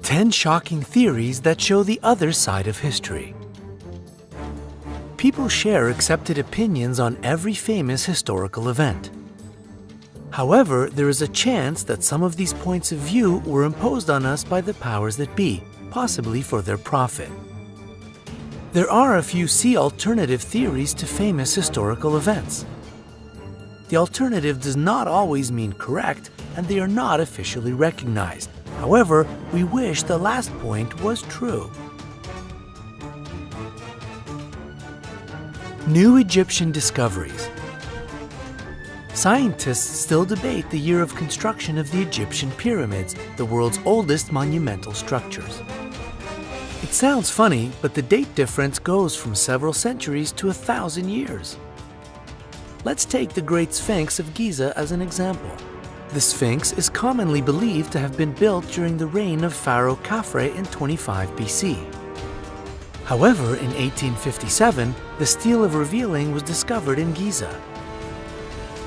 10 shocking theories that show the other side of history. People share accepted opinions on every famous historical event. However, there is a chance that some of these points of view were imposed on us by the powers that be, possibly for their profit. There are a few alternative theories to famous historical events. The alternative does not always mean correct, and they are not officially recognized. However, we wish the last point was true. New Egyptian discoveries. Scientists still debate the year of construction of the Egyptian pyramids, the world's oldest monumental structures. It sounds funny, but the date difference goes from several centuries to 1,000 years. Let's take the Great Sphinx of Giza as an example. The Sphinx is commonly believed to have been built during the reign of Pharaoh Khafre in 25 BC. However, in 1857, the Stele of Revealing was discovered in Giza.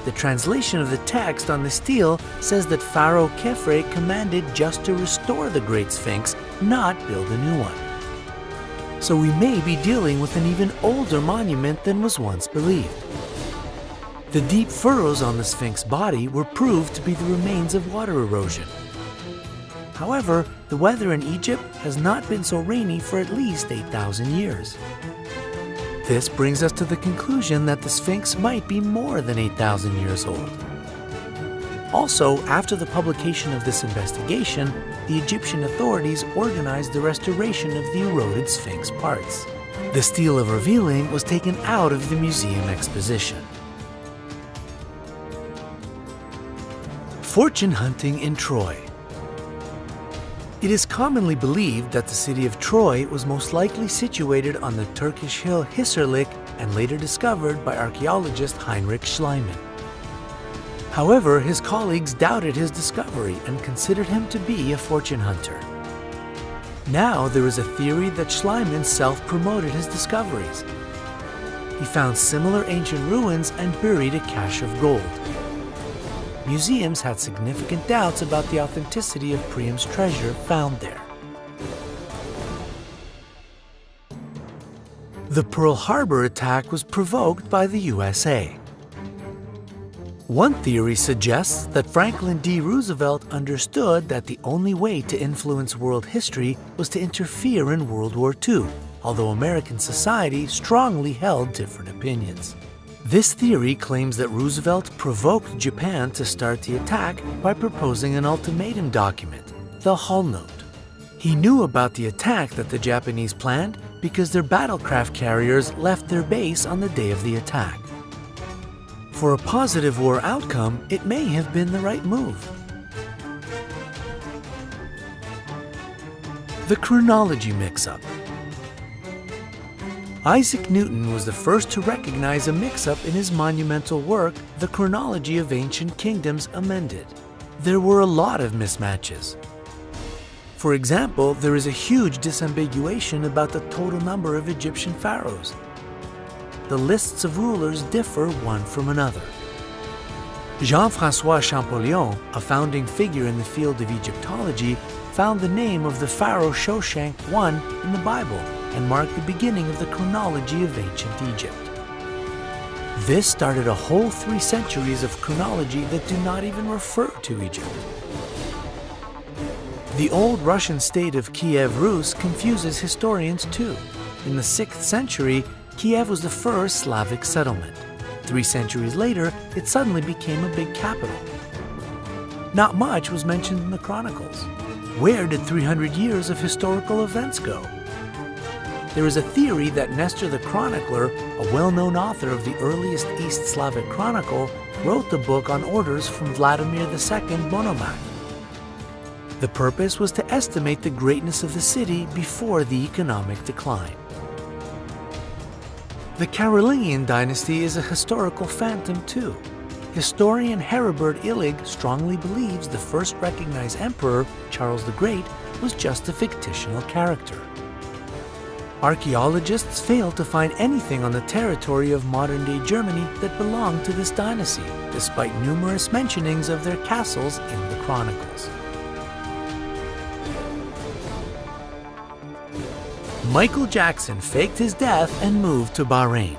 The translation of the text on the stele says that Pharaoh Khafre commanded just to restore the Great Sphinx, not build a new one. So we may be dealing with an even older monument than was once believed. The deep furrows on the Sphinx body were proved to be the remains of water erosion. However, the weather in Egypt has not been so rainy for at least 8,000 years. This brings us to the conclusion that the Sphinx might be more than 8,000 years old. Also, after the publication of this investigation, the Egyptian authorities organized the restoration of the eroded Sphinx parts. The Stele of Revealing was taken out of the museum exposition. Fortune hunting in Troy. It is commonly believed that the city of Troy was most likely situated on the Turkish hill Hisarlik and later discovered by archaeologist Heinrich Schliemann. However, his colleagues doubted his discovery and considered him to be a fortune hunter. Now there is a theory that Schliemann self-promoted his discoveries. He found similar ancient ruins and buried a cache of gold. Museums had significant doubts about the authenticity of Priam's treasure found there. The Pearl Harbor attack was provoked by the USA. One theory suggests that Franklin D. Roosevelt understood that the only way to influence world history was to interfere in World War II, although American society strongly held different opinions. This theory claims that Roosevelt provoked Japan to start the attack by proposing an ultimatum document, the Hull Note. He knew about the attack that the Japanese planned because their battlecraft carriers left their base on the day of the attack. For a positive war outcome, it may have been the right move. The chronology mix-up. Isaac Newton was the first to recognize a mix-up in his monumental work, The Chronology of Ancient Kingdoms Amended. There were a lot of mismatches. For example, there is a huge disambiguation about the total number of Egyptian pharaohs. The lists of rulers differ one from another. Jean-François Champollion, a founding figure in the field of Egyptology, found the name of the pharaoh Shoshank I in the Bible and marked the beginning of the chronology of ancient Egypt. This started a whole 3 centuries of chronology that do not even refer to Egypt. The old Russian state of Kiev Rus confuses historians too. In the 6th century, Kiev was the first Slavic settlement. 3 centuries later, it suddenly became a big capital. Not much was mentioned in the chronicles. Where did 300 years of historical events go? There is a theory that Nestor the Chronicler, a well-known author of the earliest East Slavic chronicle, wrote the book on orders from Vladimir II Monomach. The purpose was to estimate the greatness of the city before the economic decline. The Carolingian dynasty is a historical phantom too. Historian Heribert Illig strongly believes the first recognized emperor, Charles the Great, was just a fictional character. Archaeologists failed to find anything on the territory of modern-day Germany that belonged to this dynasty, despite numerous mentionings of their castles in the chronicles. Michael Jackson faked his death and moved to Bahrain.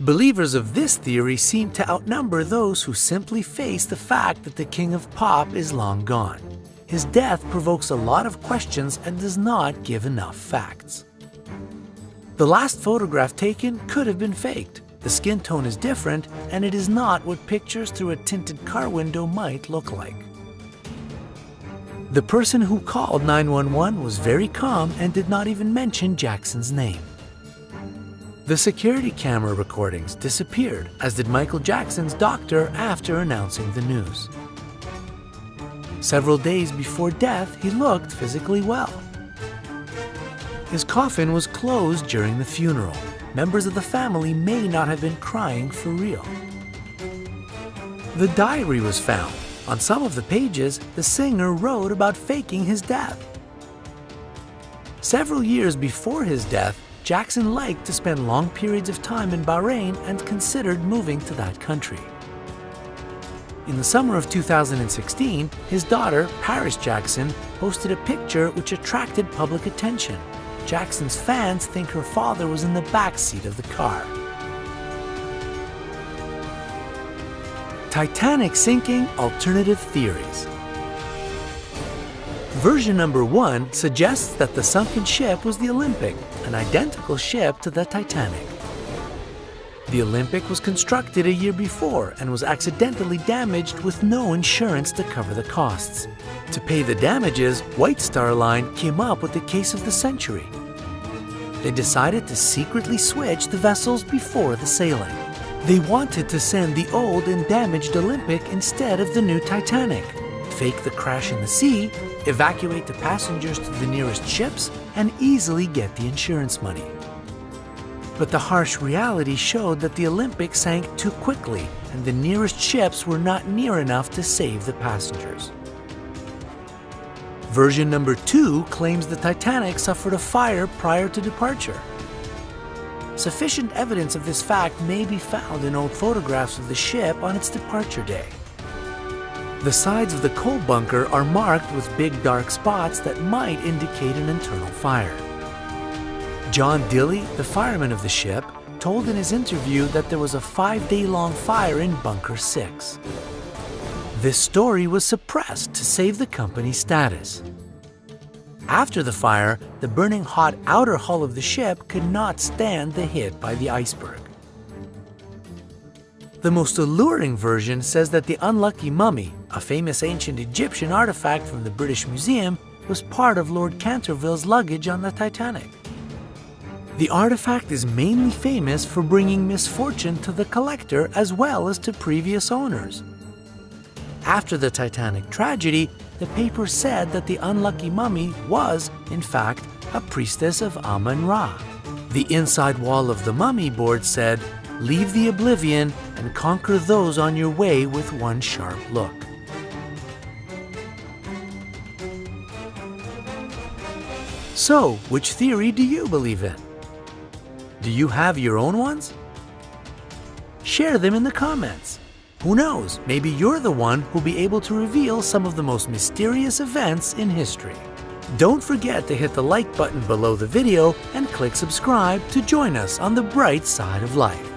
Believers of this theory seem to outnumber those who simply face the fact that the king of pop is long gone. His death provokes a lot of questions and does not give enough facts. The last photograph taken could have been faked. The skin tone is different, and it is not what pictures through a tinted car window might look like. The person who called 911 was very calm and did not even mention Jackson's name. The security camera recordings disappeared, as did Michael Jackson's doctor after announcing the news. Several days before death, he looked physically well. His coffin was closed during the funeral. Members of the family may not have been crying for real. The diary was found. On some of the pages, the singer wrote about faking his death. Several years before his death, Jackson liked to spend long periods of time in Bahrain and considered moving to that country. In the summer of 2016, his daughter, Paris Jackson, posted a picture which attracted public attention. Jackson's fans think her father was in the back seat of the car. Titanic sinking alternative theories. Version number 1 suggests that the sunken ship was the Olympic, an identical ship to the Titanic. The Olympic was constructed a year before and was accidentally damaged with no insurance to cover the costs. To pay the damages, White Star Line came up with the case of the century. They decided to secretly switch the vessels before the sailing. They wanted to send the old and damaged Olympic instead of the new Titanic, fake the crash in the sea, evacuate the passengers to the nearest ships, and easily get the insurance money. But the harsh reality showed that the Olympic sank too quickly, and the nearest ships were not near enough to save the passengers. Version number 2 claims the Titanic suffered a fire prior to departure. Sufficient evidence of this fact may be found in old photographs of the ship on its departure day. The sides of the coal bunker are marked with big dark spots that might indicate an internal fire. John Dilley, the fireman of the ship, told in his interview that there was a 5-day-long fire in Bunker 6. This story was suppressed to save the company's status. After the fire, the burning hot outer hull of the ship could not stand the hit by the iceberg. The most alluring version says that the unlucky mummy, a famous ancient Egyptian artifact from the British Museum, was part of Lord Canterville's luggage on the Titanic. The artifact is mainly famous for bringing misfortune to the collector as well as to previous owners. After the Titanic tragedy, the paper said that the unlucky mummy was, in fact, a priestess of Amun-Ra. The inside wall of the mummy board said, "Leave the oblivion and conquer those on your way with one sharp look." So, which theory do you believe in? Do you have your own ones? Share them in the comments. Who knows, maybe you're the one who'll be able to reveal some of the most mysterious events in history. Don't forget to hit the like button below the video and click subscribe to join us on the bright side of life.